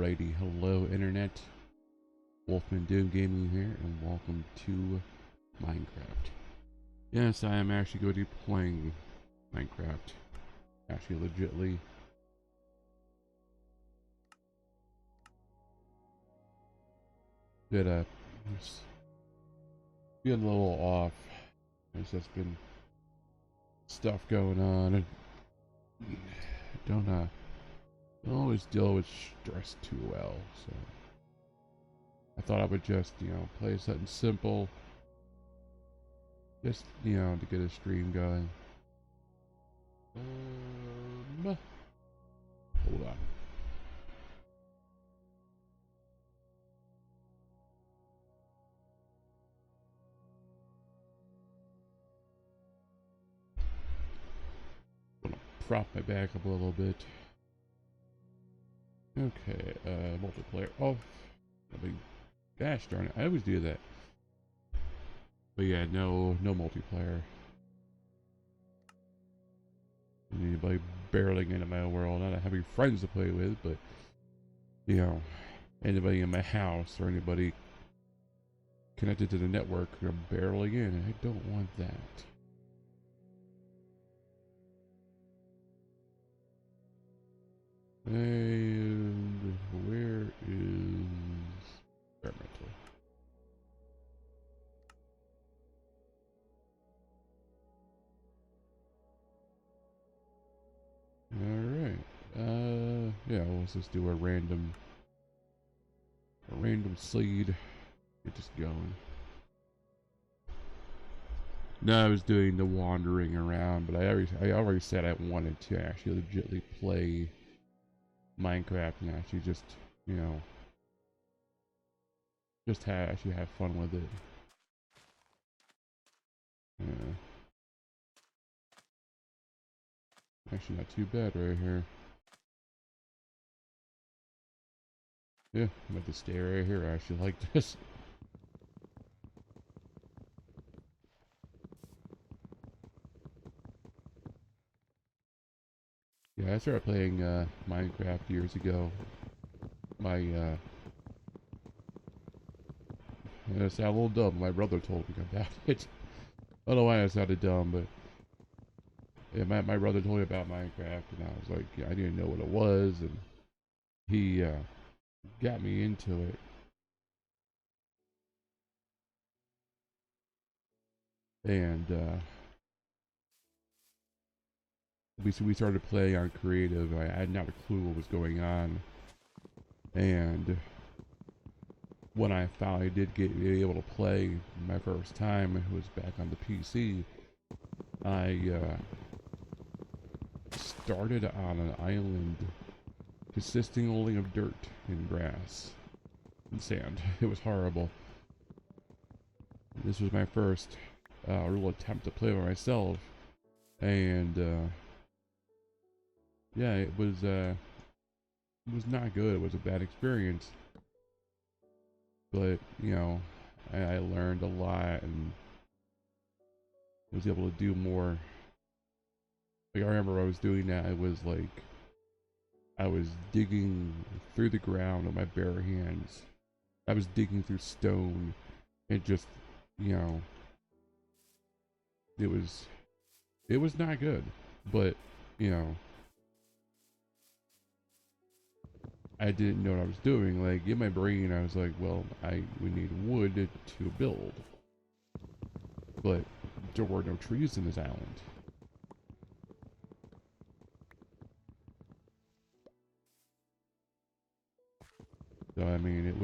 Alrighty, hello internet. Wolfman Doom Gaming here, and welcome to Minecraft. Yes, I am actually going to be playing Minecraft. Actually, legitly. Just been a little off. There's just been stuff going on, and don't always deal with stress too well. So I thought I would just, play something simple. Just, to get a stream going. Hold on. I'm gonna prop my back up a little bit. Okay, multiplayer off. I mean, gosh darn it, I always do that. But yeah, no multiplayer. Anybody barreling into my world, not having friends to play with, but anybody in my house or anybody connected to the network are barreling in, and I don't want that. And where is experimental? Alright. Yeah, let's just do a random seed. Get this going. No, I was doing the wandering around, but I already said I wanted to actually legitimately play Minecraft and actually just, actually have fun with it. Yeah. Actually not too bad right here. Yeah, I'm at the stay right here. I actually like this. Yeah, I started playing Minecraft years ago. I sound a little dumb. My brother told me about it. I don't know why I sounded dumb, but yeah, my brother told me about Minecraft, and I was like, yeah, I didn't know what it was, and he got me into it. And we started playing on creative. I had not a clue what was going on, and when I finally did be able to play my first time, it was back on the PC. I started on an island consisting only of dirt and grass and sand. It was horrible. This was my first real attempt to play by myself, and yeah, it was not good. It was a bad experience, but I learned a lot and was able to do more. Like, I remember I was doing that. I was digging through the ground with my bare hands. I was digging through stone, and just, you know, it was not good. But, you know, I didn't know what I was doing. Like, in my brain, I was like, well, we need wood to build. But there were no trees in this island. So, I mean, it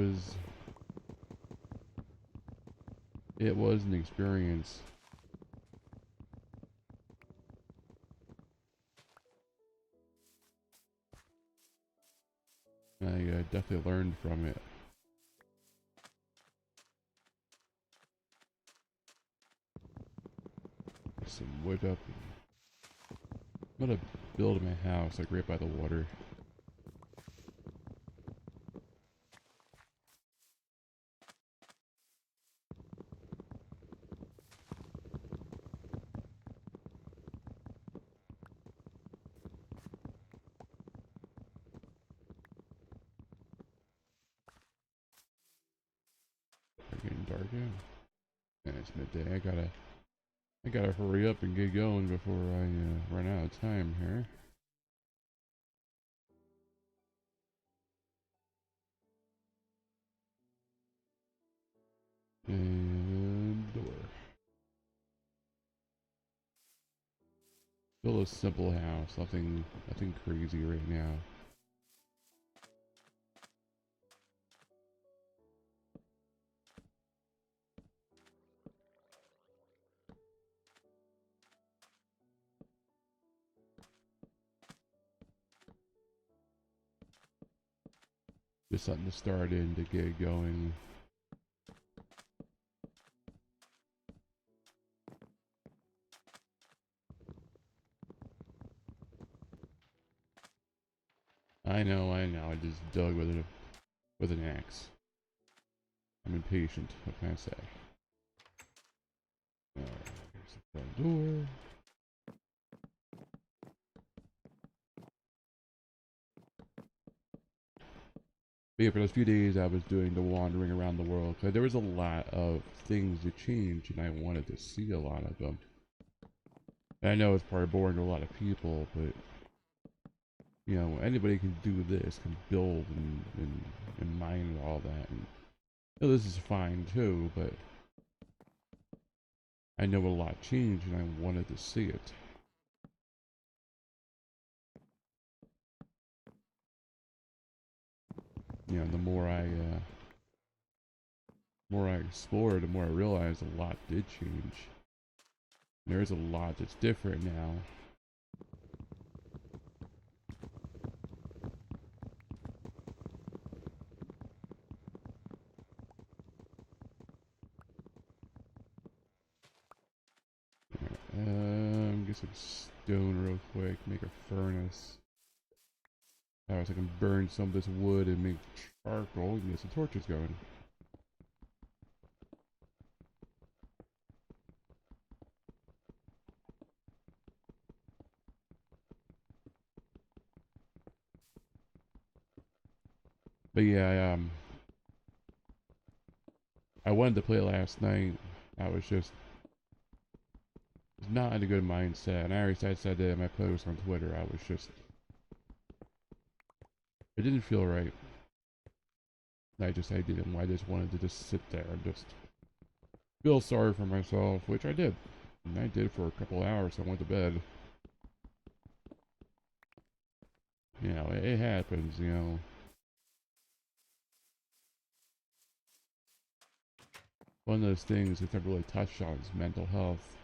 was an experience. I definitely learned from it. Some wood up. I'm gonna build my house like right by the water. dark yet? Yeah, it's midday. I gotta hurry up and get going before I run out of time here. And door. Still a simple house. Nothing crazy right now. Just something to start in to get going. I know. I just dug with an axe. I'm impatient. What can I say? Alright, here's the front door. But yeah, for those few days I was doing the wandering around the world, because there was a lot of things to change, and I wanted to see a lot of them. And I know it's probably boring to a lot of people, but you know, anybody can do this, can build and mine and all that. And you know, this is fine too, but I know a lot changed, and I wanted to see it. You know, the more I explored, the more I realized a lot did change. There's a lot that's different now. Get some stone real quick, make a furnace. So I can burn some of this wood and make charcoal and get some torches going. But yeah, I wanted to play last night. I was just not in a good mindset, and I already said that in my post on Twitter. It didn't feel right. I didn't. I just wanted to just sit there and just feel sorry for myself, which I did. And I did for a couple hours. I went to bed. You know, it happens. You know. One of those things we've never really touched on is mental health.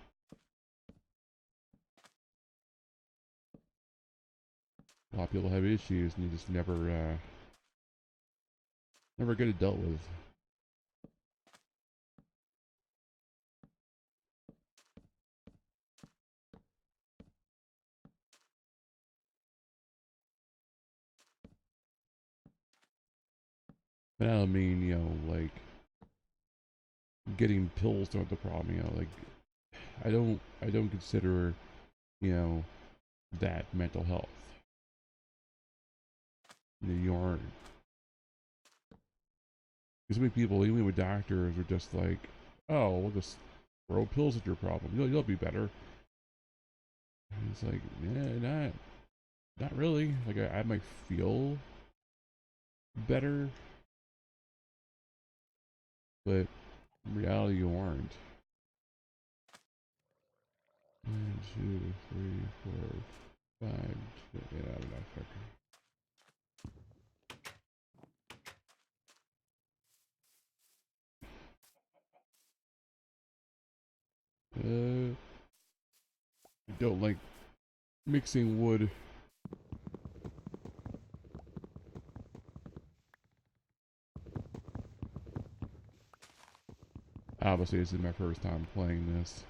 A lot of people have issues, and you just never get it dealt with. But I don't mean, you know, like getting pills aren't the problem. You know, like I don't consider, you know, that mental health. You aren't. Because many people, even with doctors, are just like, oh, we'll just throw pills at your problem. You'll be better. And it's like, yeah, not really. Like I might feel better, but in reality, you aren't. 1, 2, 3, 4, 5. Yeah, I don't know. I don't like mixing wood. Obviously, this is my first time playing this.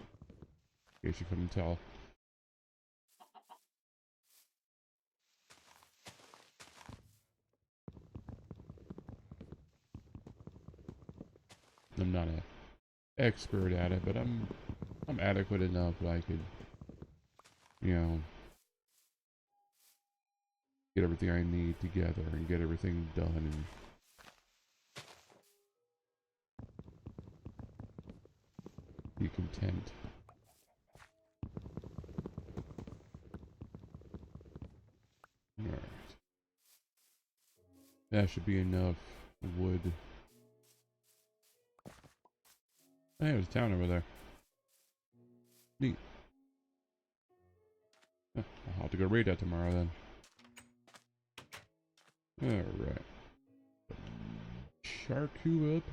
In case you couldn't tell. I'm not an expert at it, but I'm adequate enough that I could, you know, get everything I need together and get everything done. And tent. Alright. That should be enough wood. Hey, there's a town over there. Neat. I'll have to go raid that tomorrow then. Alright. Charcu up.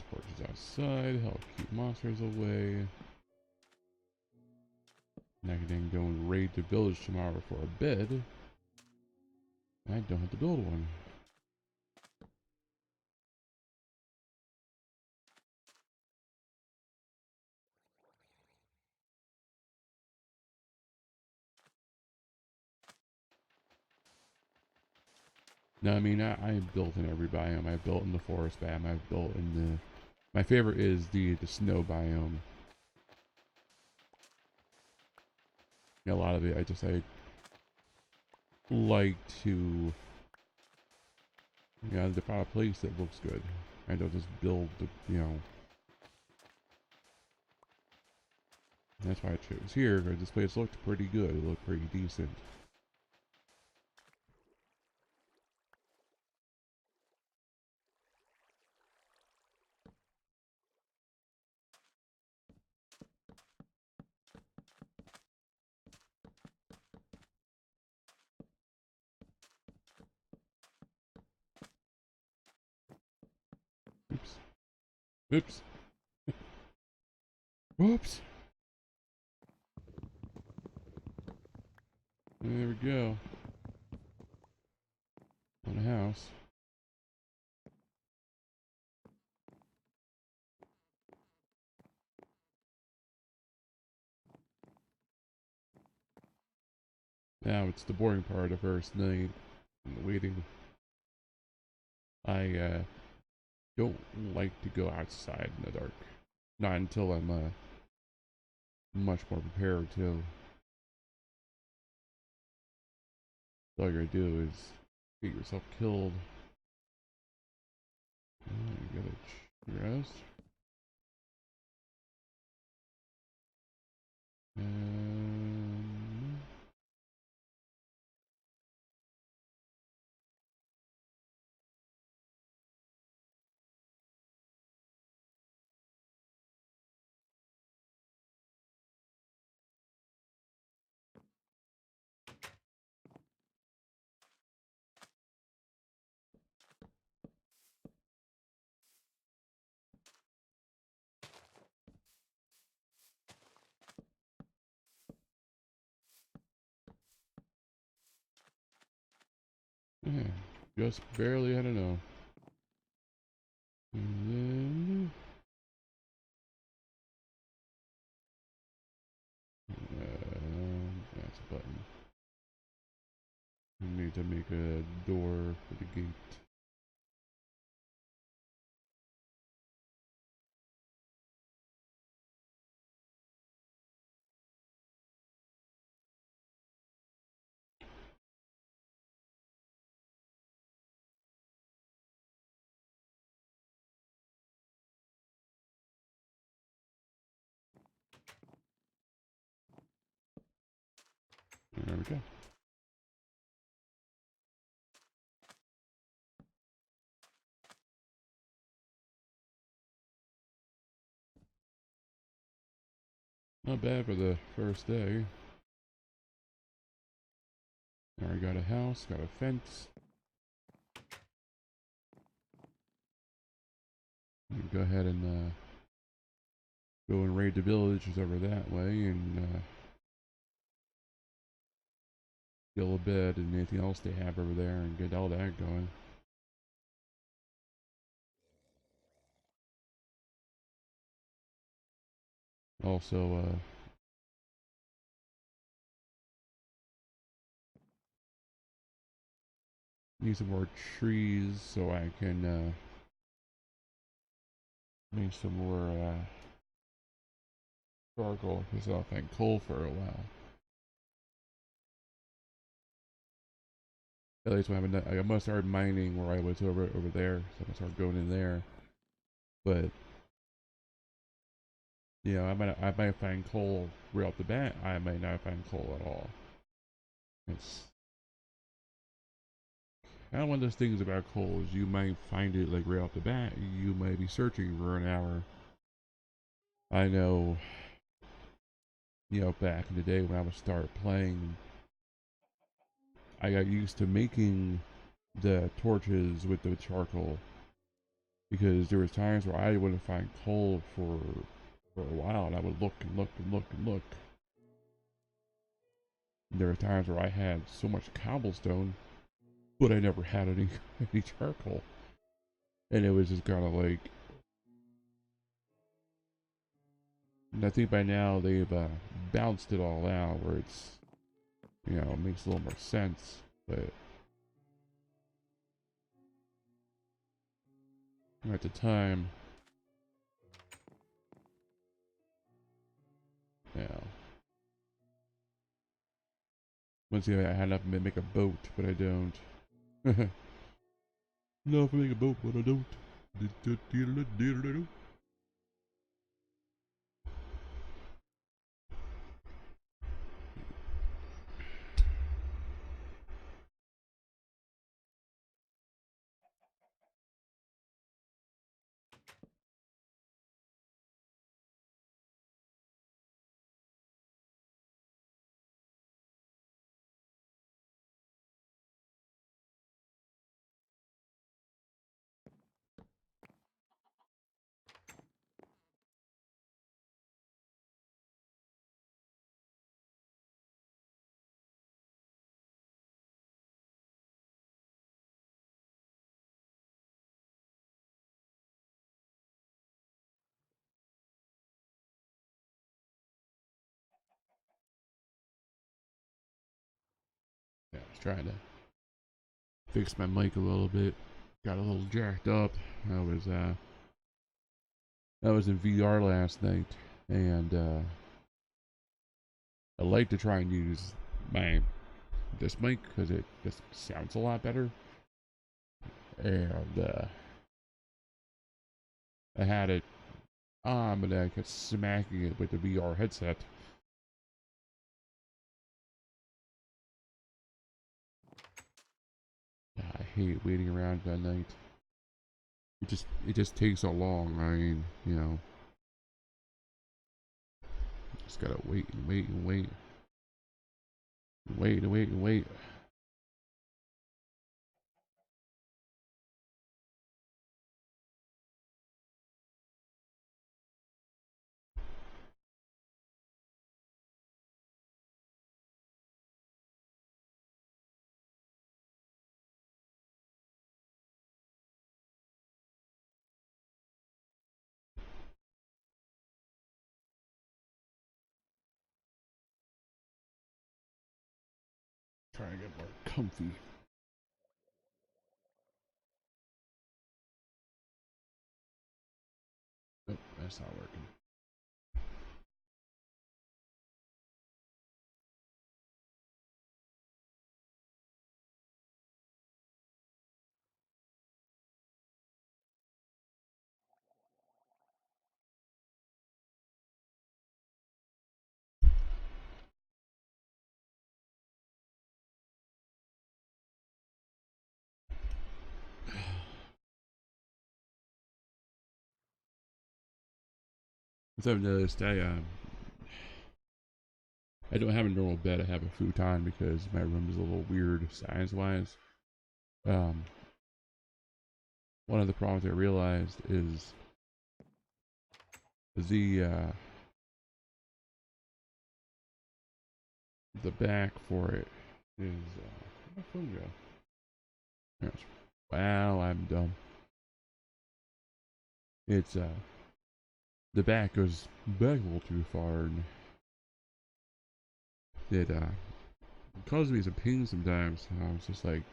Torches outside, help keep monsters away. And I can then go and raid the village tomorrow before bed. I don't have to build one. No, I mean, I've built in every biome. I've built in the forest biome. I've built in the... My favorite is the snow biome. A lot of it, I like to... to find a place that looks good. I don't just build the, That's why I chose here, because this place looked pretty good. It looked pretty decent. Oops. Oops. Whoops. There we go. On a house. Now it's the boring part of first night. And the waiting. I don't like to go outside in the dark. Not until I'm much more prepared to. All you're gonna do is get yourself killed. You gotta rest. And yeah, just barely, I don't know. And then that's a button. We need to make a door for the gate. There we go. Not bad for the first day. Already got a house, got a fence. We can go ahead and go and raid the villages over that way and kill a bed and anything else they have over there and get all that going. Also, need some more trees so I can make some more charcoal because I'll find coal for a while. At least when I'm gonna start mining where I was over there, so I'm gonna start going in there. But you know, I might find coal right off the bat. I might not find coal at all. It's kind of one of those things about coal is you might find it like right off the bat. You might be searching for an hour. I know, you know, back in the day when I would start playing, I got used to making the torches with the charcoal because there was times where I wouldn't find coal for a while, and I would look and look and look and look. And there were times where I had so much cobblestone, but I never had any any charcoal, and it was just kind of like. And I think by now they've bounced it all out where it's, you know, it makes a little more sense, but at the time, you know, once again, I had enough to make a boat, but I don't. No, if I make a boat, but I don't. Yeah, I was trying to fix my mic a little bit. Got a little jacked up. I was in VR last night, and I like to try and use my this mic because it just sounds a lot better. And I had it on, but I kept smacking it with the VR headset. I hate waiting around that night. It just takes so long. I mean, you know, just gotta wait and wait and wait, and wait and wait and wait. Trying to get more comfy. Nope, that's not working. As I've noticed, I don't have a normal bed. I have a futon because my room is a little weird size-wise. Um, One of the problems I realized is the the back for it is where'd my phone go? Yes. Wow, I'm dumb. It's the back goes back a little too far, and it causes me some pain sometimes. I was just like,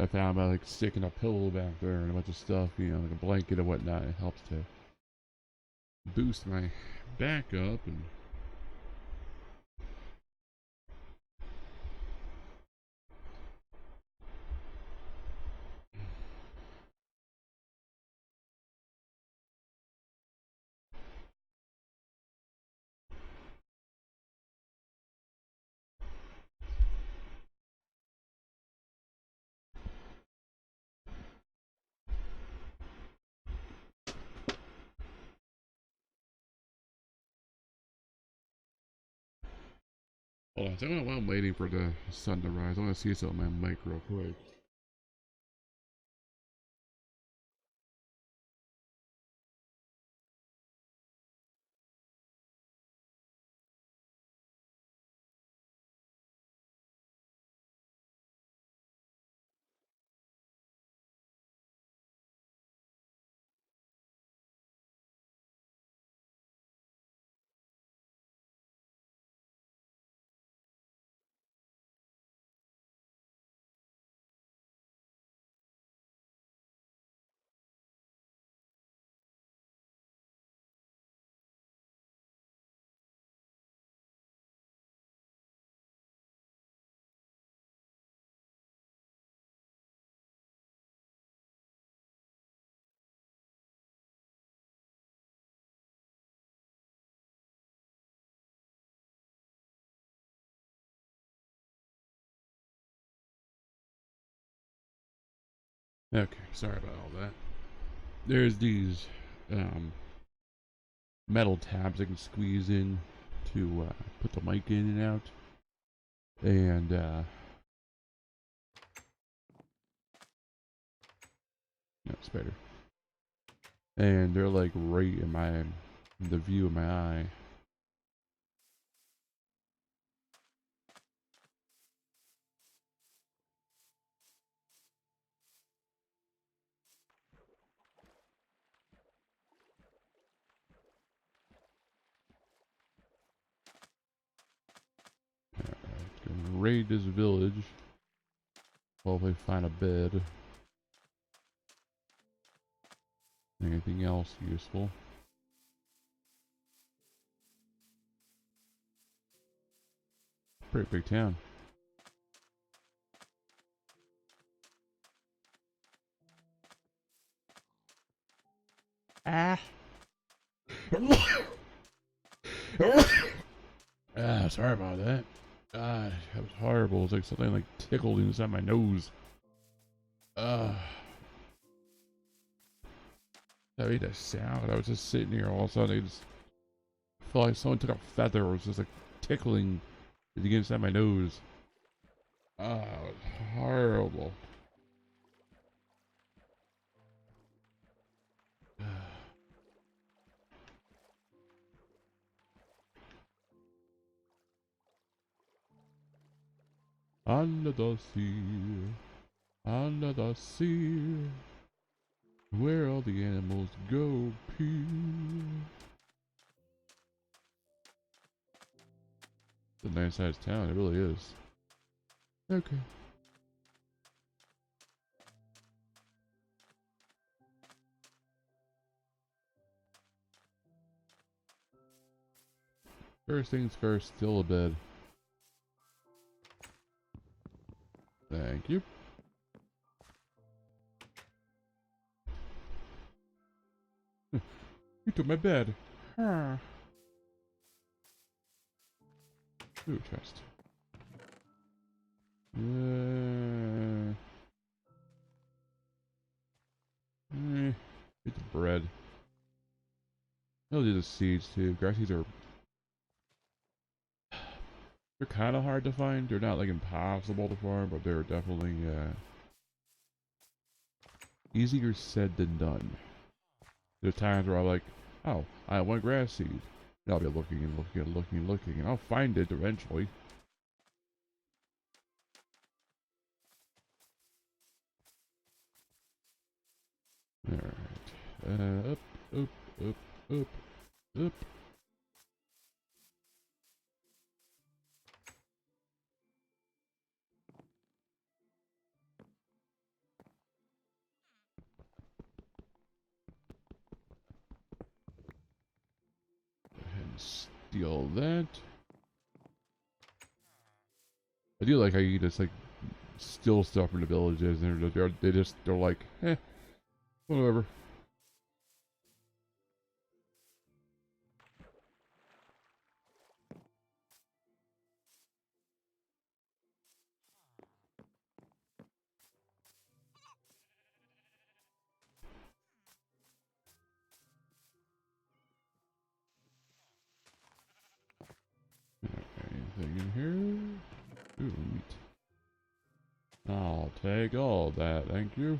I found by like sticking a pillow back there and a bunch of stuff, you know, like a blanket and whatnot. It helps to boost my back up and hold on. So while I'm waiting for the sun to rise, I want to see something on my mic real quick. Okay, sorry about all that. There's these um, metal tabs I can squeeze in to put the mic in and out. And no, spider. And they're like right in the view of my eye. Gonna raid this village. Hopefully find a bed. Anything else useful? Pretty big town. Ah. Sorry about that. God, that was horrible. It was like something like tickled inside my nose. That made a sound. I was just sitting here, all of a sudden, I just felt like someone took a feather. It was just like tickling the inside my nose. It was horrible. Under the sea, where all the animals go pee. It's a nice sized town, it really is. Okay. First things first, still a bed. Thank you. You took my bed. Huh. Ooh, chest. Get the bread. I'll do the seeds too. Grass seeds are they're kind of hard to find. They're not like impossible to farm, but they're definitely easier said than done. There's times where I'm like, oh, I want grass seed. And I'll be looking and looking and looking and looking, and I'll find it eventually. Alright. Up, up, up, up, up. Steal that. I do like how you just like steal stuff from the villages, and they're like, eh, whatever. Anything in here? Ooh, meat. I'll take all that, thank you.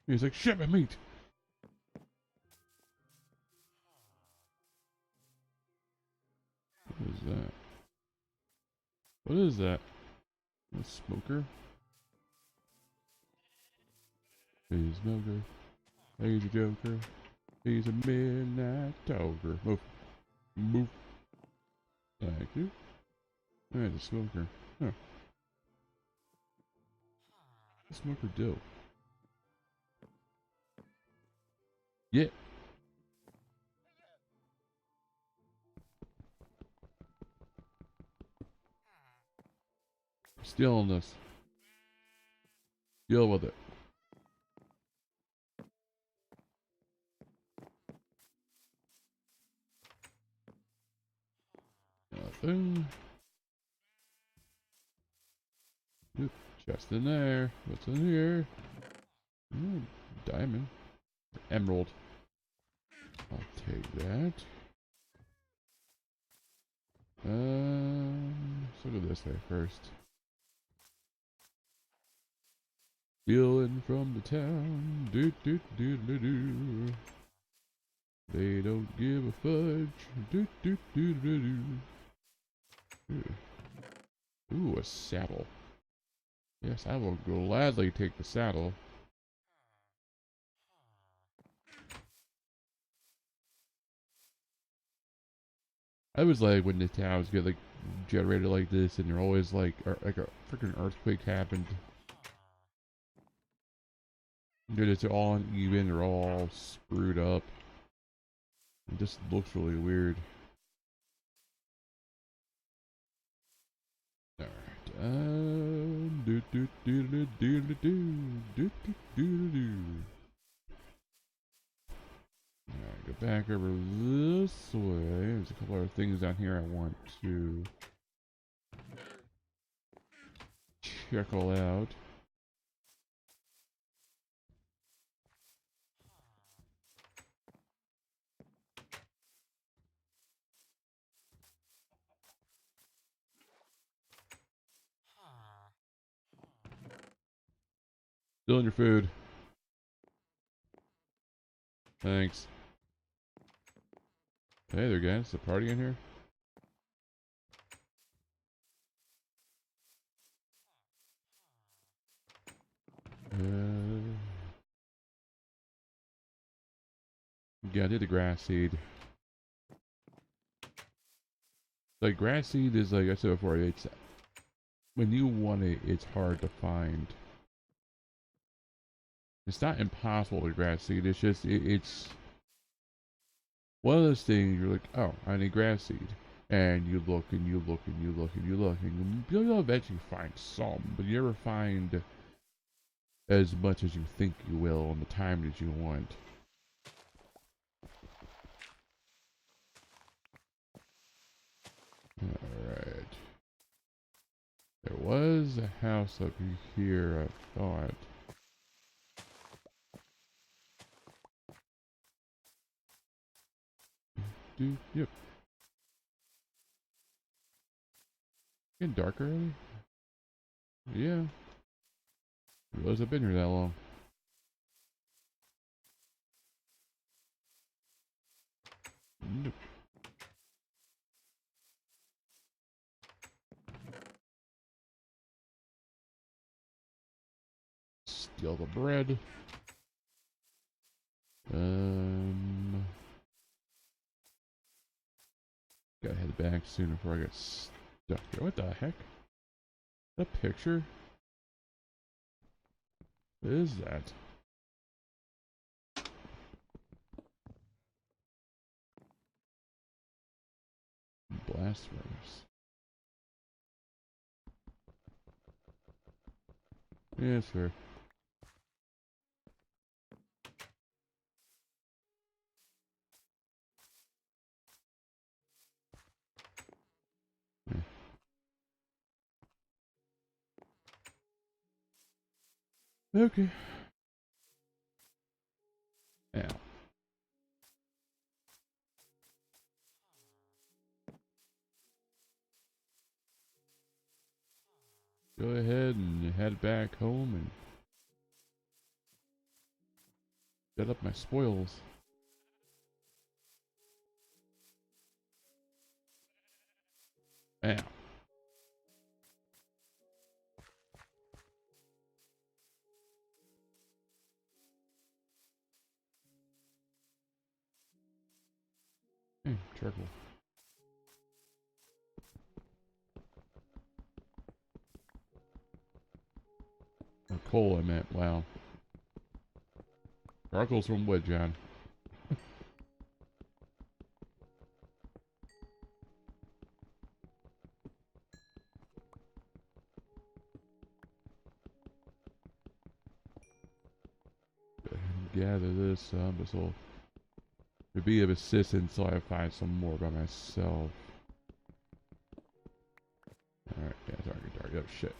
He's like, shit, my meat! What is that? What is that? A smoker? He's a smoker. He's a joker. He's a midnight talker. Move. Move. Thank you. Alright, the smoker. Huh. The smoker do? Yeah. Stealing this. Deal with it. Nothing. Oop, chest in there. What's in here? Ooh, diamond. Emerald. I'll take that. Let's look at this way first. Stealing from the town. Do do do do do. They don't give a fudge. Do do do do do. Ooh, a saddle. Yes, I will gladly take the saddle. I was like when the towns get like generated like this, and they're always like a freaking earthquake happened. They're just all uneven. They're all screwed up. It just looks really weird. Alright. Do do do do do do do do do do. Alright, go back over this way. There's a couple other things down here I want to check all out. Still in your food. Thanks. Hey there, guys. Is a party in here? Yeah, I did the grass seed. Like, grass seed is, like I said before, it's when you want it, it's hard to find. It's not impossible to grass seed. It's just it's one of those things. You're like, oh, I need grass seed, and you look and you look and you look and you look, and you'll eventually find some, but you never find as much as you think you will in the time that you want. Alright. There was a house up here, I thought. Yep. Getting dark already? Yeah. I realize I've been here that long. Nope. Steal the bread. Gotta head back soon before I get stuck here. What the heck? That picture? What is that? customers. Yeah, sure. Yeah. Okay. Now, go ahead and head back home and set up my spoils. Now, charcoal. Or coal, I meant. Wow. Charcoal's from wood, John. Go ahead and gather this up. This will be of assistance so I find some more by myself. Alright, yeah, target. Oh, shit.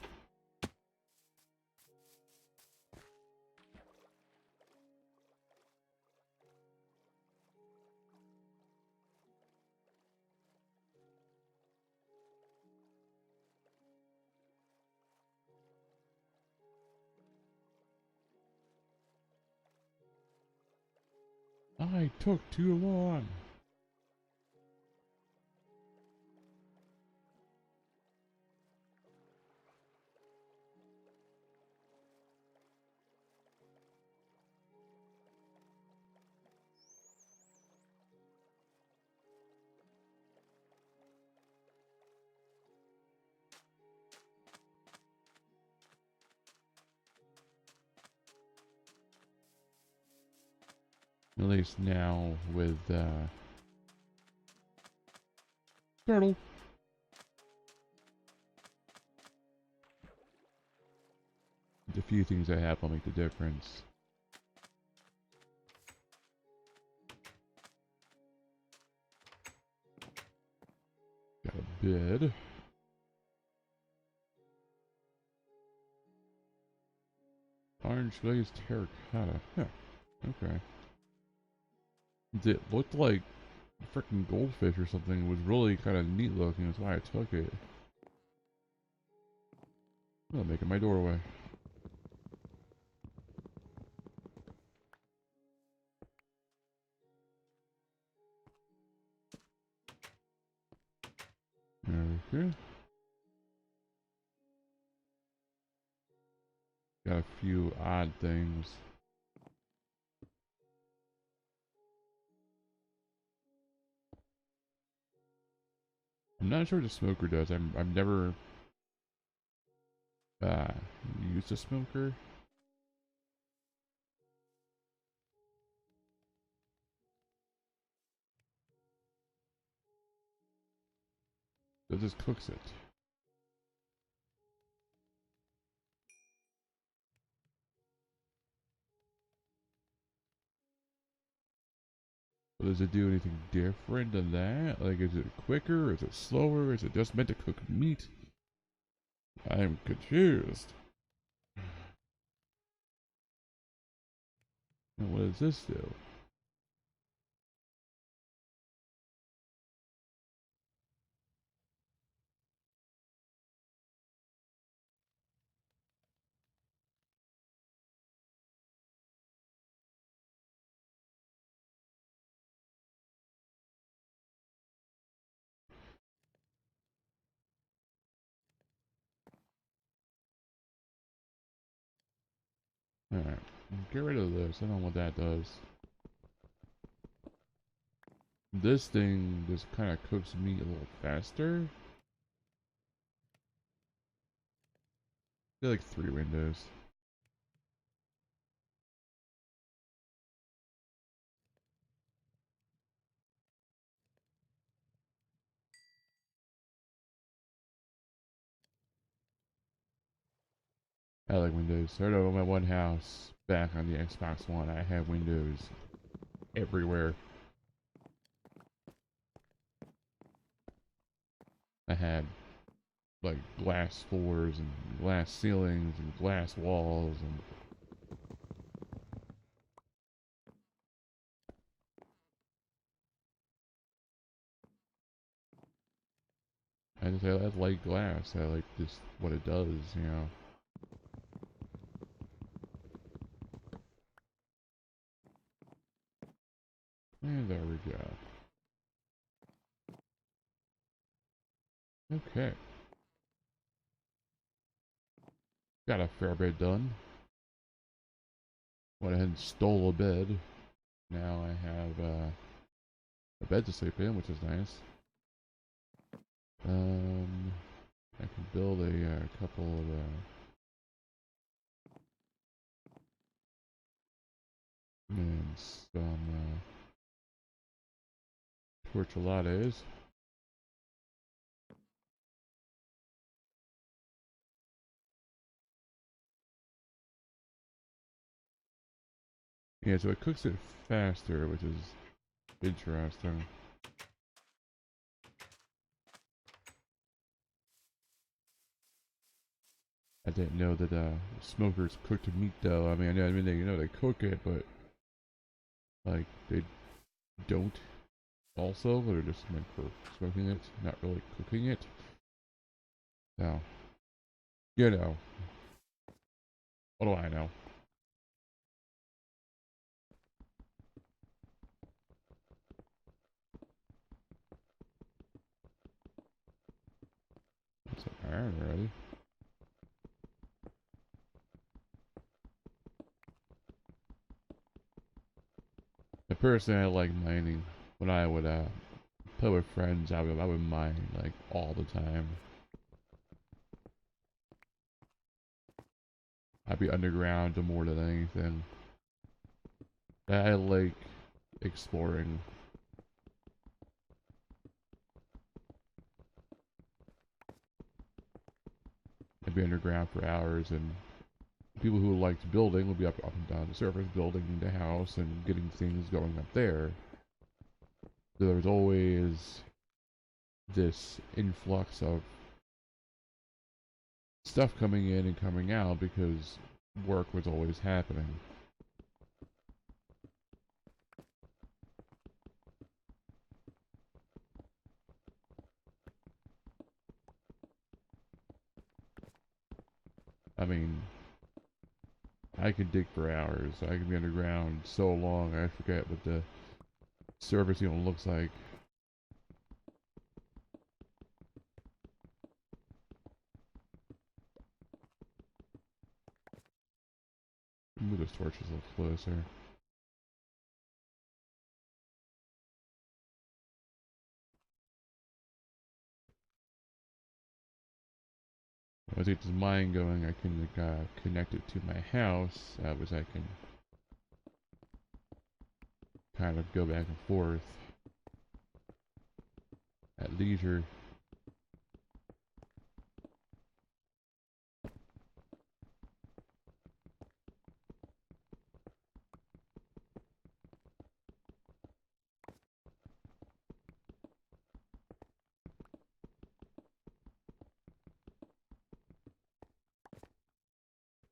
I took too long. At least now with turtle. The few things I have will make the difference. Got a bed. Orange glazed terracotta. Huh. Okay. It looked like a freaking goldfish or something. It was really kind of neat looking. That's why I took it. I'll make it my doorway. Okay. Got a few odd things. I'm not sure what the smoker does. I've never uh used a smoker. It just cooks it. But does it do anything different than that? Like, is it quicker? Is it slower? Is it just meant to cook meat? I'm confused. And what does this do? Alright, get rid of this. I don't know what that does. This thing just kind of cooks meat a little faster. They're like 3 windows. I like Windows. I know my one house back on the Xbox One, I had Windows everywhere. I had like glass floors and glass ceilings and glass walls and I like glass. I like just what it does, you know. And there we go. Okay. Got a fair bit done. Went ahead and stole a bed. Now I have a bed to sleep in, which is nice. I can build a couple of and some torchiladas. Yeah, so it cooks it faster, which is interesting. I didn't know that smokers cooked meat though. I mean, they they cook it, but like they don't also, but they're just meant for smoking it, not really cooking it. So, you know, what do I know? It's an iron already. Personally, I like mining. When I would play with friends, I would mine like all the time. I'd be underground more than anything. I like exploring. I'd be underground for hours, and people who liked building would be up and down the surface, building the house and getting things going up there. So there was always this influx of stuff coming in and coming out because work was always happening. I mean, I could dig for hours. I can be underground so long I forget what the surface even looks like. Move those torches a little closer. As I get this mine going, I can connect it to my house, which I can kind of go back and forth at leisure.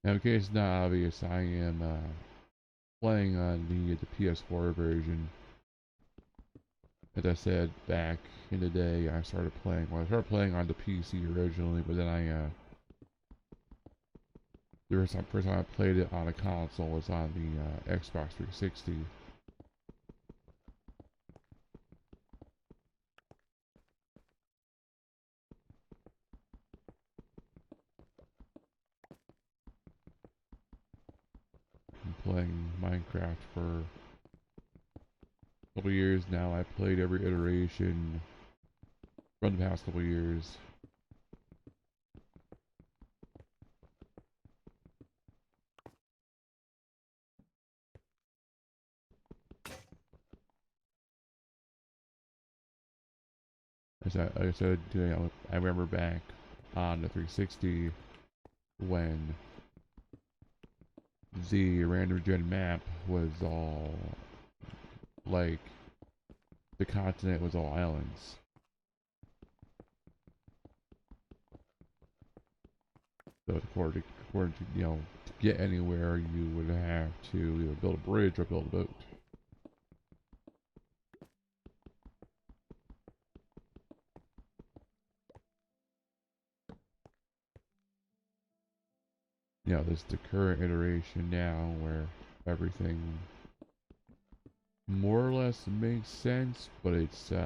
Now, in case it's not obvious, I am playing on the PS4 version. As I said back in the day, I started playing. Well, I started playing on the PC originally, but then the first time I played it on a console was on the Xbox 360. I'm playing Minecraft for a couple years now. I played every iteration from the past couple years. Like I said, I remember back on the 360 when the random gen map was all like the continent was all islands. So according to to get anywhere, you would have to either build a bridge or build a boat. There's the current iteration now where everything more or less makes sense, but it's too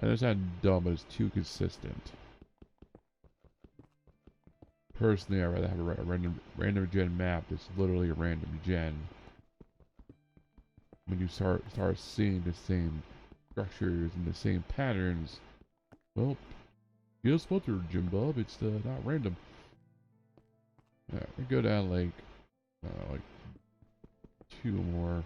I know it's not dumb, but it's too consistent. Personally, I'd rather have a random gen map that's literally a random gen. When you start seeing the same structures and the same patterns, well, you just filter, Jim Bob. It's not random. We go down like 2 more.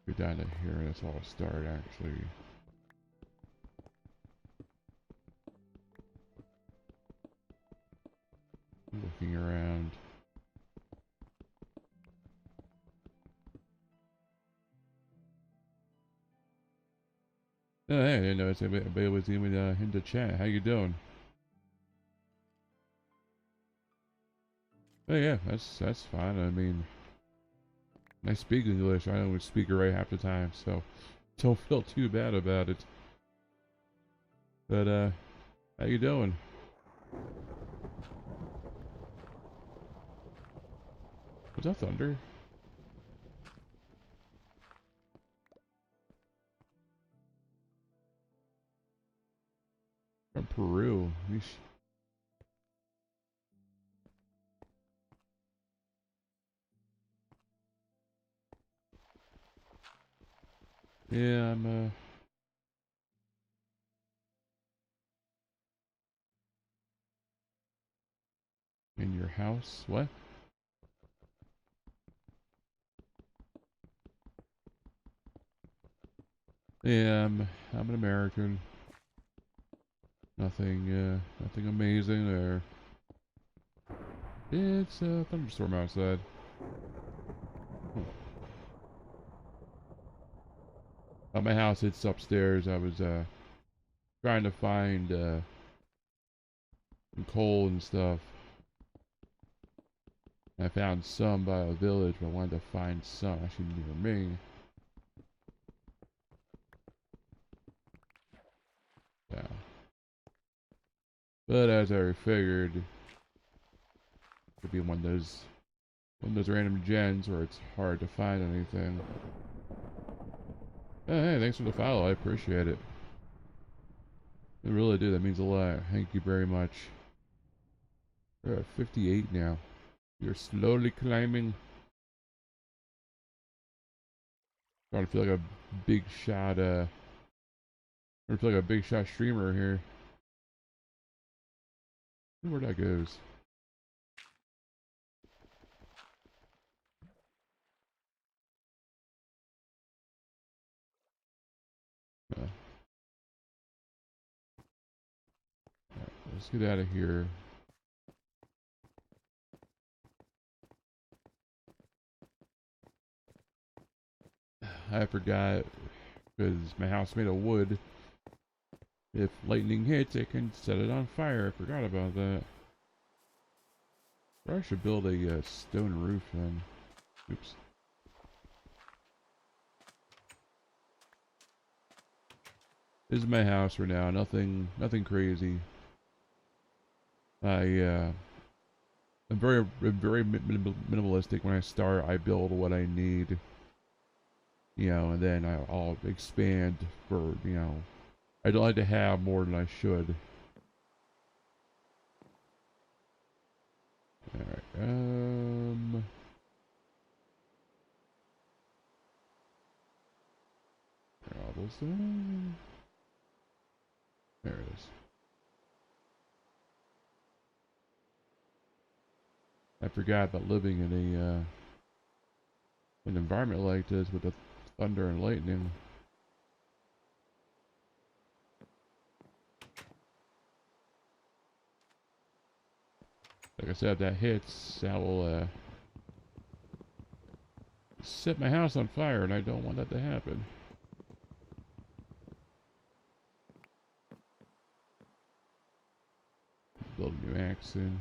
Go down to here, and that's all I'll start actually. Looking around. Oh, hey, I didn't notice anybody was even in the chat. How you doing? Oh yeah, that's fine. I mean, I speak English. I only speak it right half the time, so don't feel too bad about it. But how you doing? Was that thunder? From Peru. Yeesh. Yeah, I'm in your house. What? Yeah, I'm an American. Nothing amazing there. It's a thunderstorm outside. At my house, it's upstairs. I was trying to find some coal and stuff. I found some by a village, but I wanted to find some actually near me. Yeah. But as I figured, it could be one of those random gens where it's hard to find anything. Oh, hey, thanks for the follow. I appreciate it. I really do. That means a lot. Thank you very much. We're at 58 now. You're slowly climbing. Trying to feel like a big shot. Trying to feel like a big shot streamer here. Where that goes. Right, let's get out of here. I forgot because my house made of wood. If lightning hits, it can set it on fire. I forgot about that. Or I should build a stone roof then. Oops. This is my house for now. Nothing crazy. I'm very minimalistic. When I start, I build what I need. And then I'll expand for. I don't like to have more than I should. All right. Cobblestone. There it is. I forgot about living in a an environment like this with the thunder and lightning. Like I said, if that hits, that will set my house on fire, and I don't want that to happen. Build a new axe in.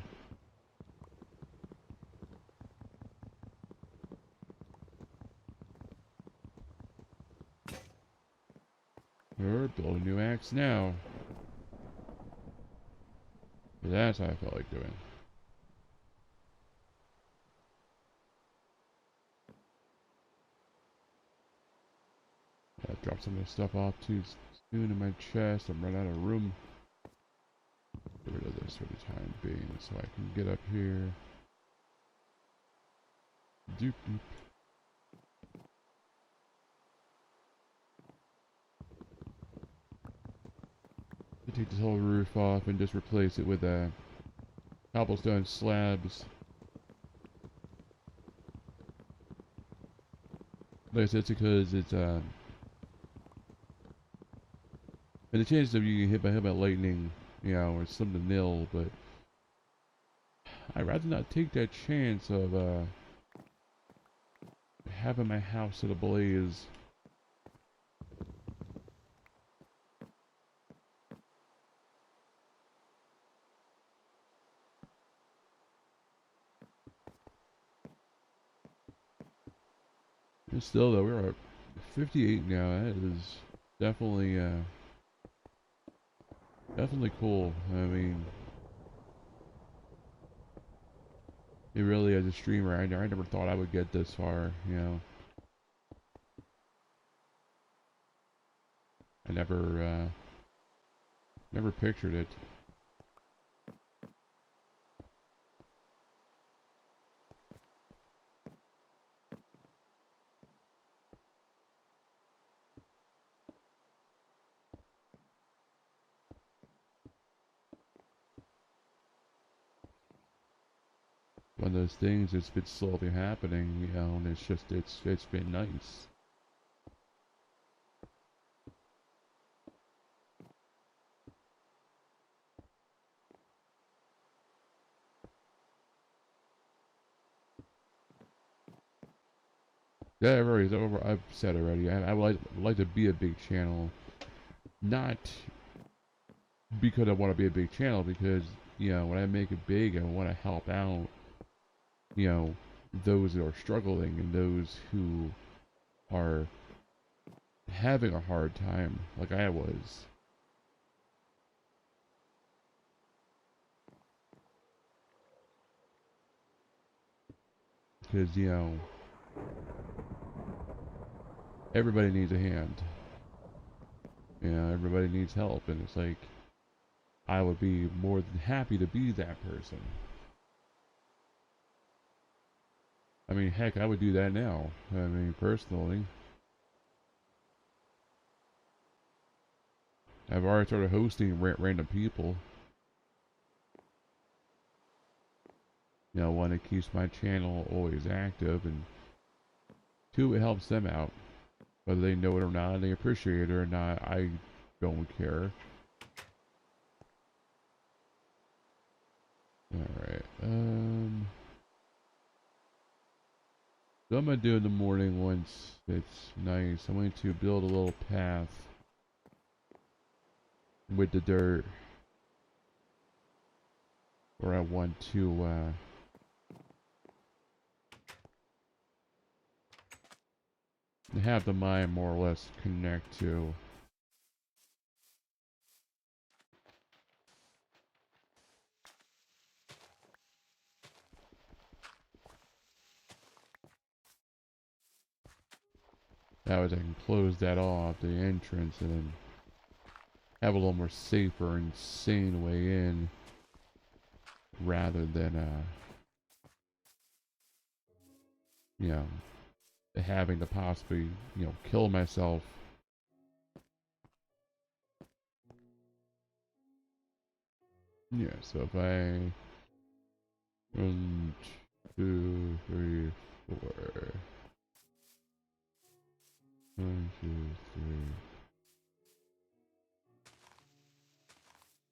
Or build a new axe now. That's how I felt like doing. Drop some of this stuff off too soon in my chest. I'm running out of room. Get rid of this for the time being so I can get up here. Doop doop. Take this whole roof off and just replace it with cobblestone slabs. Like I said, it's because it's and the chances of you getting hit by lightning, you know, are slim to nil, but I'd rather not take that chance of having my house at a blaze. And still though, we're at 58 now. That is definitely definitely cool. I mean, it really, as a streamer, I never thought I would get this far, you know. I never pictured it. One of those things that's been slowly happening, you know, and it's been nice. Yeah, I've said already. I would like to be a big channel, not because I want to be a big channel, because you know when I make it big, I want to help out, you know, those that are struggling and those who are having a hard time, like I was. Because you know, everybody needs a hand. You know, everybody needs help, and it's like I would be more than happy to be that person. I mean, heck, I would do that now. I mean, personally, I've already started hosting random people. You know, one, it keeps my channel always active, and two, it helps them out. Whether they know it or not, they appreciate it or not, I don't care. Alright, so I'm gonna do in the morning once it's nice. I'm going to build a little path with the dirt where I want to have the mine more or less connect to. That way I can close that off, the entrance, and then have a little more safer and sane way in rather than you know, having to possibly, you know, kill myself. Yeah, so if I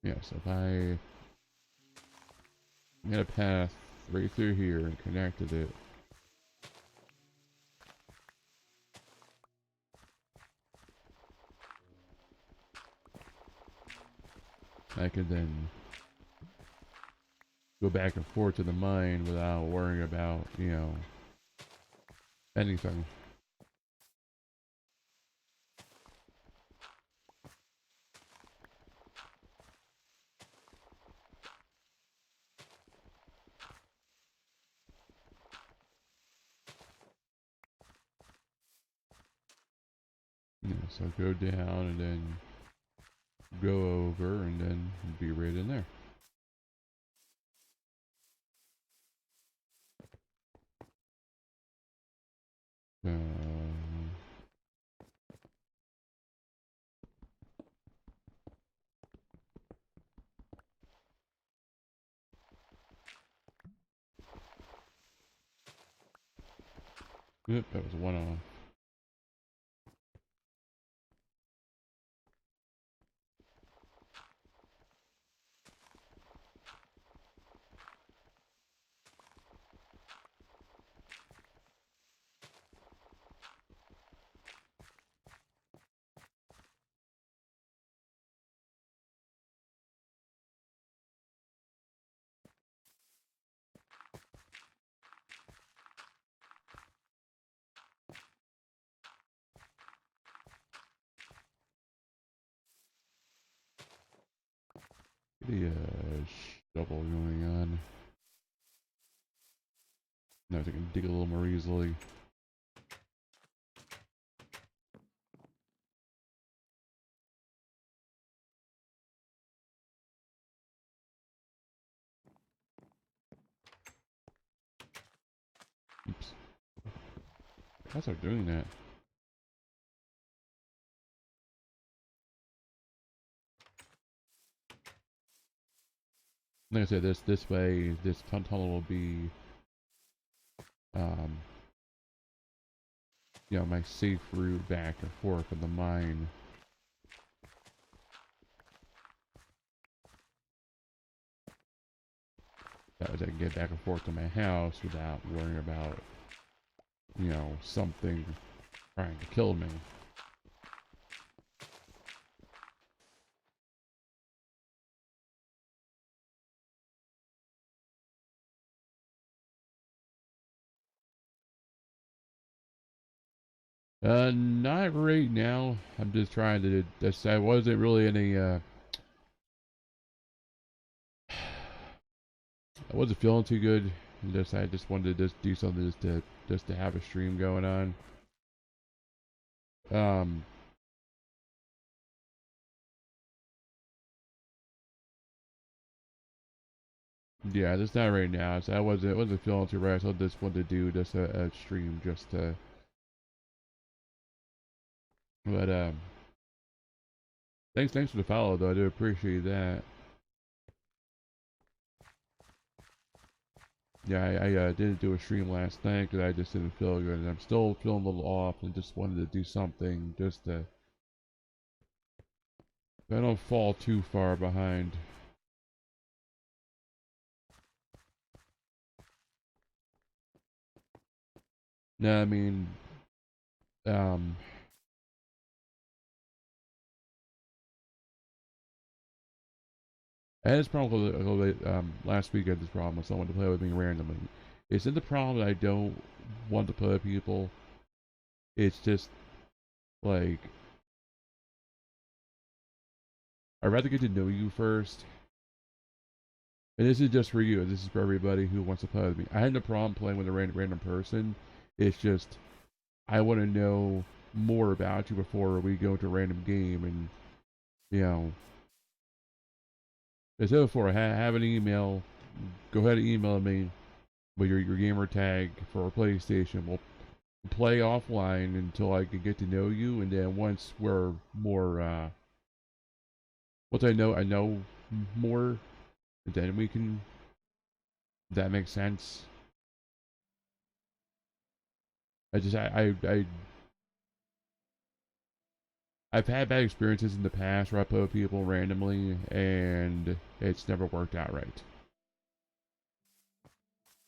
Yeah, so if I made a path right through here and connected it, I could then go back and forth to the mine without worrying about, you know, anything. Yeah, so go down and then go over and then be right in there. Yep, that was one off. The shovel going on. Now I can dig a little more easily. Oops. How start doing that? Like I said, this way, this tunnel will be, um, you know, my safe route back and forth from the mine. That way I can get back and forth to my house without worrying about, you know, something trying to kill me. Not right now. I'm just trying to decide. I wasn't really any, I wasn't feeling too good. I just wanted to just do something just to have a stream going on. Um, yeah, just not right now. So I wasn't feeling too right. So I just wanted to do just a stream just to. But thanks for the follow though. I do appreciate that. Yeah, I didn't do a stream last night because I just didn't feel good, and I'm still feeling a little off, and just wanted to do something just to. I don't fall too far behind. No, I mean, um, I had this problem a little bit, last week. I had this problem with someone to play with me randomly. It's not the problem that I don't want to play with people. It's just like I'd rather get to know you first. And this is just for you. This is for everybody who wants to play with me. I had no problem playing with a random person. It's just I want to know more about you before we go into a random game. And you know, as I said before, have an email. Go ahead and email me with your gamer tag for a PlayStation. We'll play offline until I can get to know you, and then once we're more, once I know more, then we can. That makes sense. I just I I've had bad experiences in the past where I play with people randomly and it's never worked out right.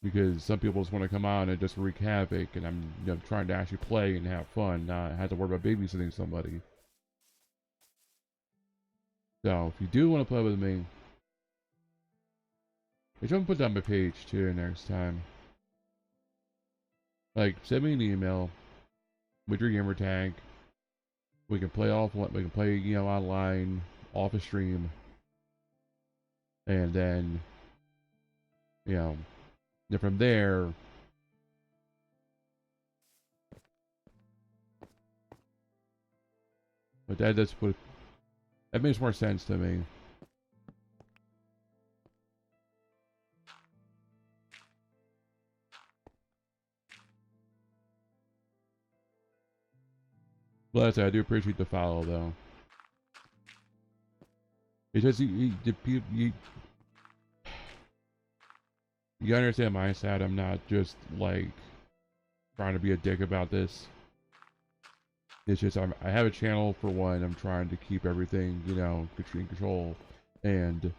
Because some people just want to come on and just wreak havoc, and I'm trying to actually play and have fun, not have to worry about babysitting somebody. So if you do want to play with me, if you want to put that on my page too next time, like send me an email with your gamer tag. We can play off. We can play online, off a stream, and then you know, then from there. But that makes more sense to me. But I do appreciate the follow though. It's just you understand my side. I'm not just like trying to be a dick about this. It's just I have a channel for one. I'm trying to keep everything in control, and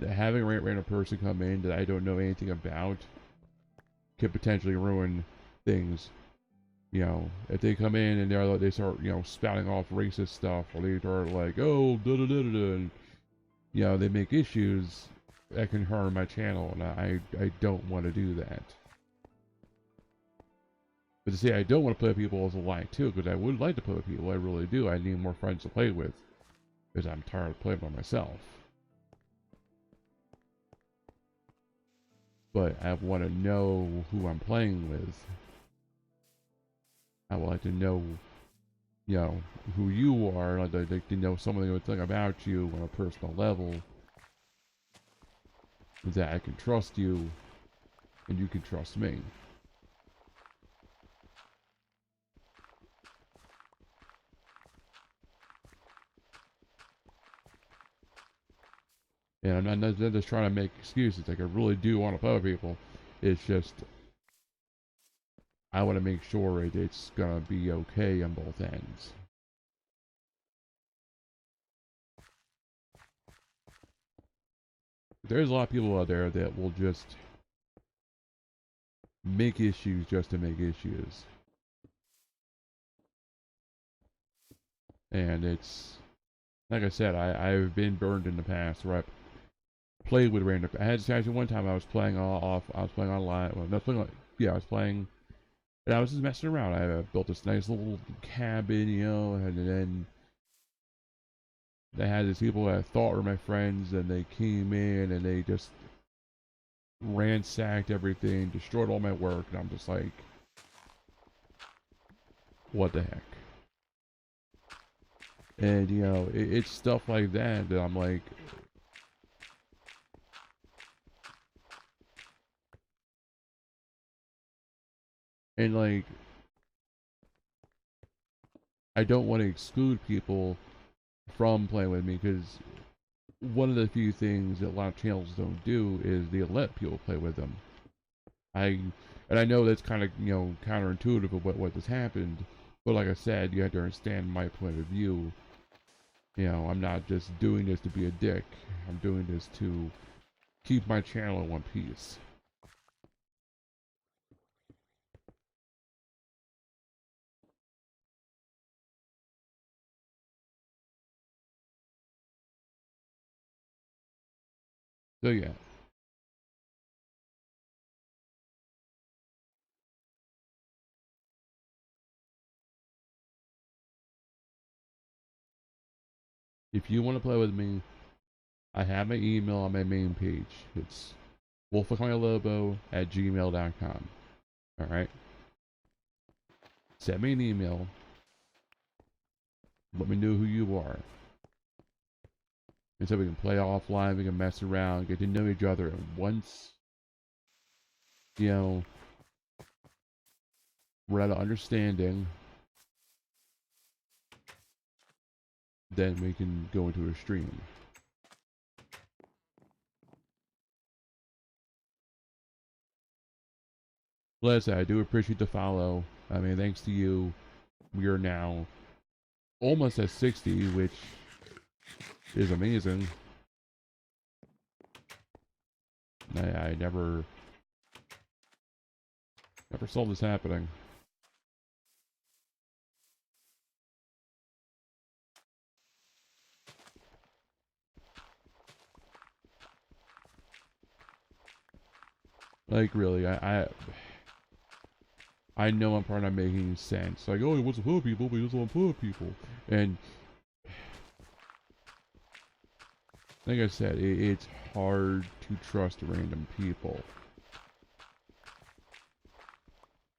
having a random person come in that I don't know anything about could potentially ruin things. If they come in and they start spouting off racist stuff, or they start like, oh, da da da da da, and they make issues that can harm my channel, and I don't want to do that. But to say I don't want to play with people is a lie too, because I would like to play with people. I really do. I need more friends to play with, because I'm tired of playing by myself. But I want to know who I'm playing with. I would like to know, who you are. I'd like to know something about you on a personal level, that I can trust you, and you can trust me. And I'm not just trying to make excuses. Like, I really do want to play with people. It's just I want to make sure it's gonna be okay on both ends. There's a lot of people out there that will just make issues just to make issues. And it's, like I said, I've been burned in the past where I played with random. I had actually one time I was playing I was playing online. Well, not playing, I was playing, and I was just messing around. I built this nice little cabin, and then I had these people that I thought were my friends, and they came in and they just ransacked everything, destroyed all my work, and I'm just like, what the heck? And it's stuff like that that I'm like, and like, I don't want to exclude people from playing with me, because one of the few things that a lot of channels don't do is they let people play with them. And I know that's kind of counterintuitive of what has happened, but like I said, you have to understand my point of view. I'm not just doing this to be a dick. I'm doing this to keep my channel in one piece. So yeah. If you want to play with me, I have my email on my main page. It's wolfwithmylobo@gmail.com. Alright? Send me an email. Let me know who you are. And so we can play offline, we can mess around, get to know each other. And once, we're at an understanding, then we can go into a stream. Like I said, I do appreciate the follow. I mean, thanks to you, we are now almost at 60, which is amazing. I never saw this happening. Like really, I know I'm probably not making sense. Like, oh, he wants to put people, but he doesn't want to put people. And like I said, it's hard to trust random people.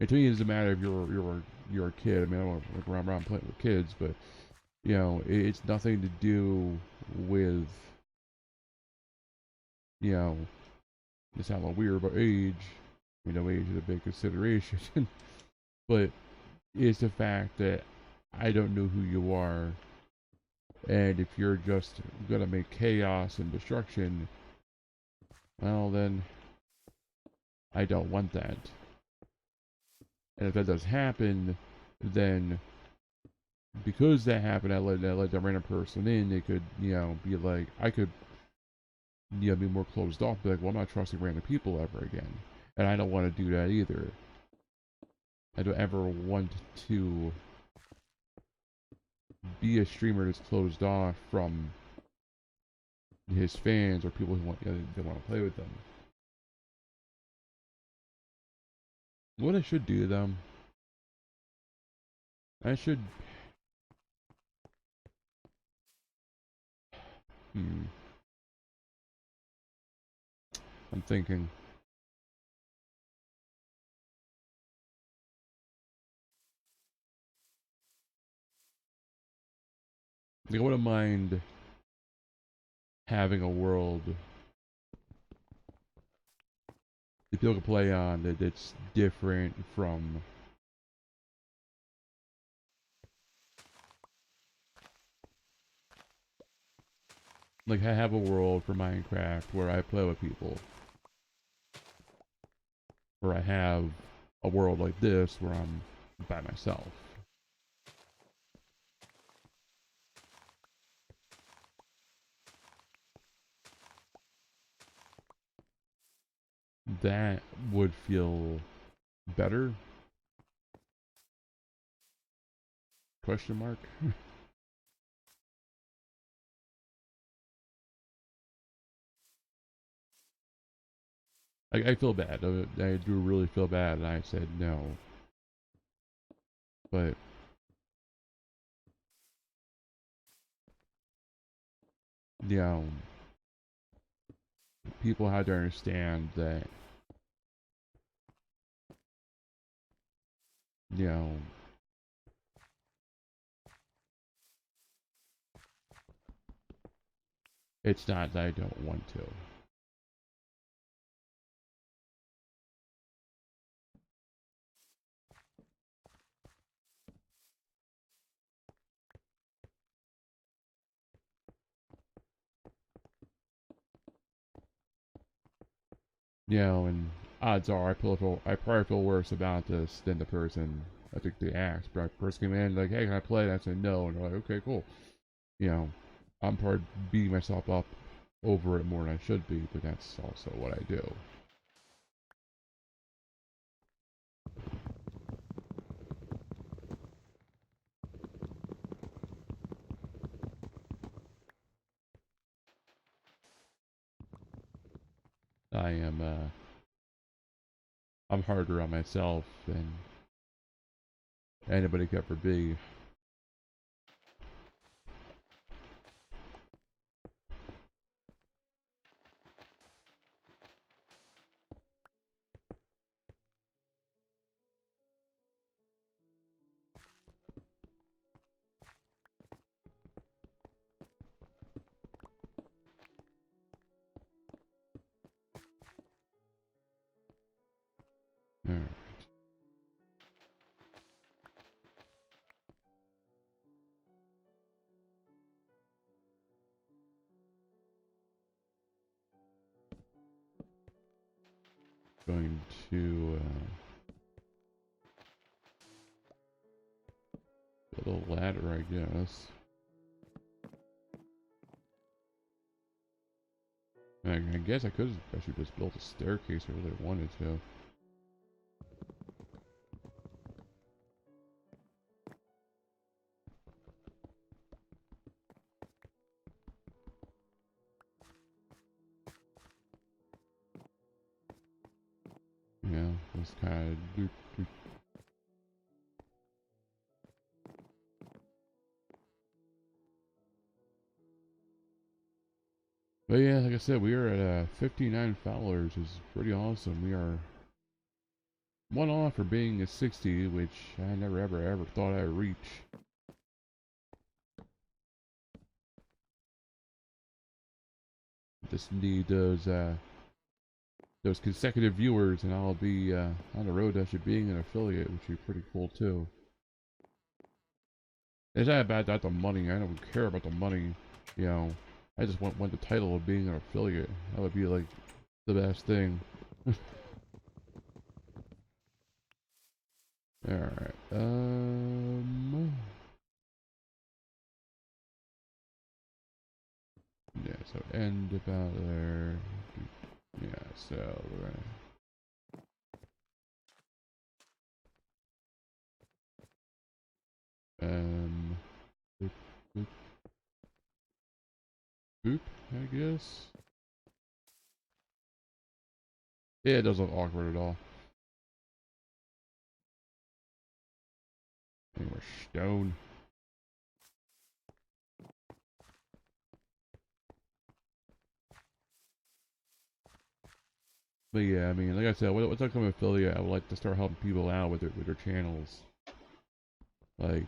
And to me, it doesn't matter if you're a kid. I mean, I don't want to run around playing with kids, but you know, it's nothing to do with, you know, it sounds a little weird about age. You know, age is a big consideration, but it's the fact that I don't know who you are, and if you're just gonna make chaos and destruction, well then, I don't want that. And if that does happen, then because that happened, I let that random person in. It could, you know, be like I could, you know, be more closed off. Be like, well, I'm not trusting random people ever again, and I don't want to do that either. I don't ever want to be a streamer that's closed off from his fans or people who want, you know, they want to play with them. What I should do, though, I should. Hmm. I'm thinking. Like, I wouldn't mind having a world that people can play on that's different from. Like, I have a world for Minecraft where I play with people. Where I have a world like this where I'm by myself. That would feel better? Question mark? I feel bad. I do really feel bad, and I said no. But you know, people have to understand that you know it's not that I don't want to. You know, and odds are I probably feel worse about this than the person I think they asked. But the person came in like, "Hey, can I play?" And I said no, and they're like, "Okay, cool." You know, I'm probably beating myself up over it more than I should be, but that's also what I do. I am I'm harder on myself than anybody could ever be. Alright. Going to A little ladder, I guess. I guess I could actually just build a staircase if I really wanted to. Yeah, just kind of. But yeah, like I said, we are at 59 followers, which is pretty awesome. We are one off for being at 60, which I never ever thought I'd reach. Just need those consecutive viewers, and I'll be on the road to actually being an affiliate, which would be pretty cool too. It's not about the money. I don't care about the money, you know. I just want the title of being an affiliate. That would be like the best thing. Alright. Yeah, so end about there. Yeah, so boop, boop, boop, I guess. Yeah, it doesn't look awkward at all. Any more stone? But yeah, I mean, like I said, once I become an affiliate, I would like to start helping people out with their channels. Like,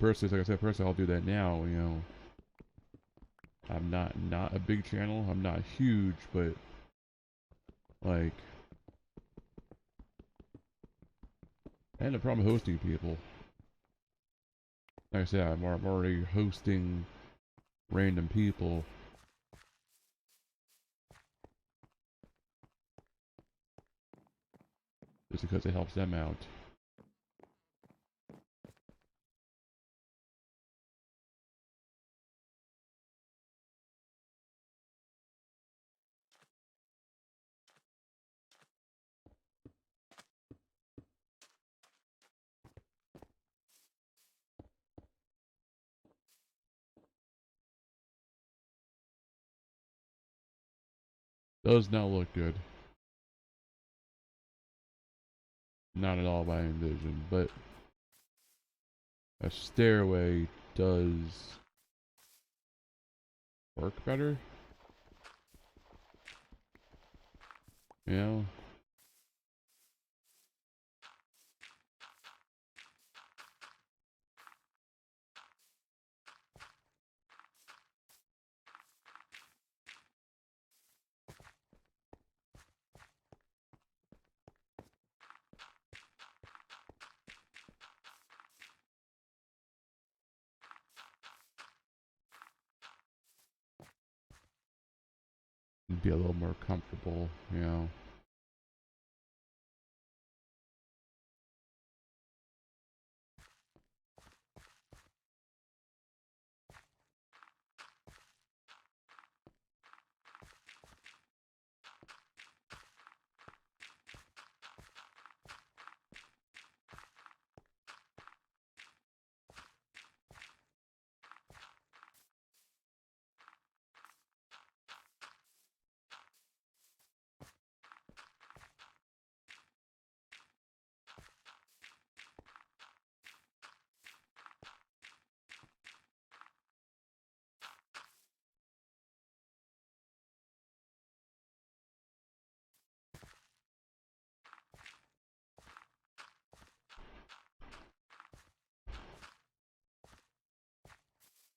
personally, like I said, personally, I'll do that now. You know, I'm not a big channel. I'm not huge, but like, I had a problem hosting people. Like I said, I'm already hosting random people. Just because it helps them out. Does not look good. Not at all by envision, but a stairway does work better. You know? Be a little more comfortable, you know.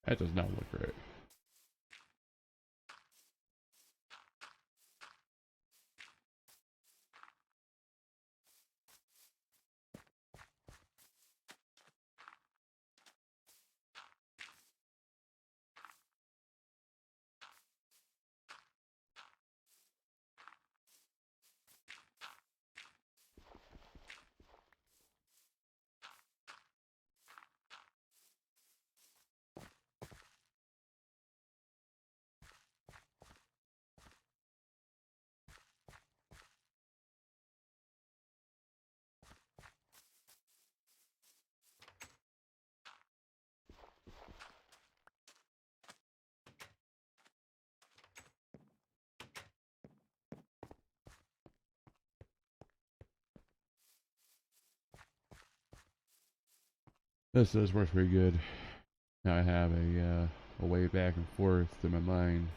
That does not look right. This works pretty good. Now I have a way back and forth in my mind.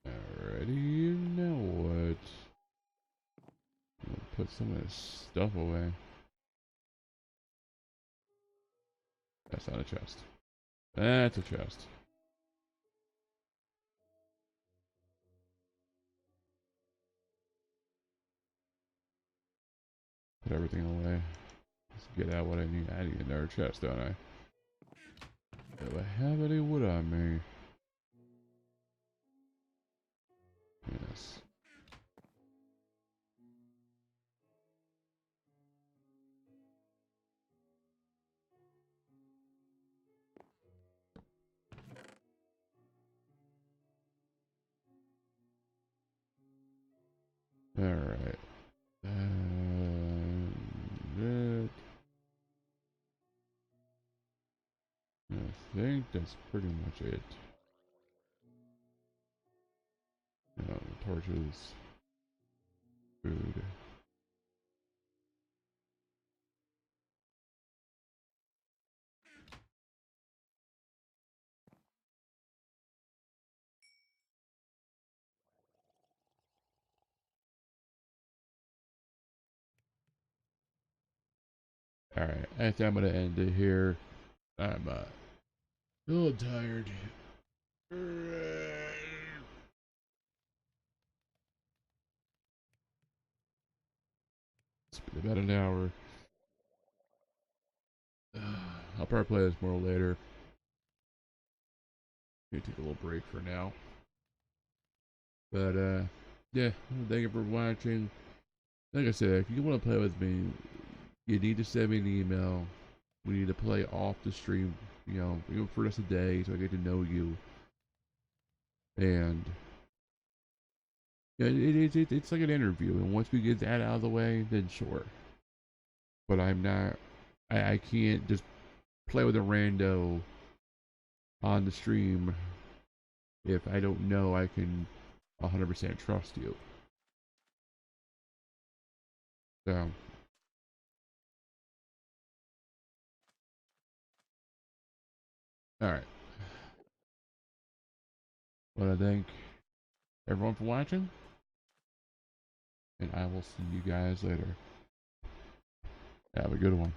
Alrighty, now what? Put some of this stuff away. That's not a chest. That's a chest. Put everything away. Let's get out what I need. I need another chest, don't I? Do I have any wood on me? Yes. Alright. That. I think that's pretty much it. Torches. Food. Alright, I think I'm gonna end it here. I'm a little tired. It's been about an hour. I'll probably play this more later. Maybe take a little break for now. But yeah, thank you for watching. Like I said, if you want to play with me, you need to send me an email. We need to play off the stream, even for just a day, so I get to know you. And yeah, it's like an interview. And once we get that out of the way, then sure. But I'm not. I can't just play with a rando on the stream if I don't know I can 100% trust you. So, alright. Well, I thank everyone for watching, and I will see you guys later. Have a good one.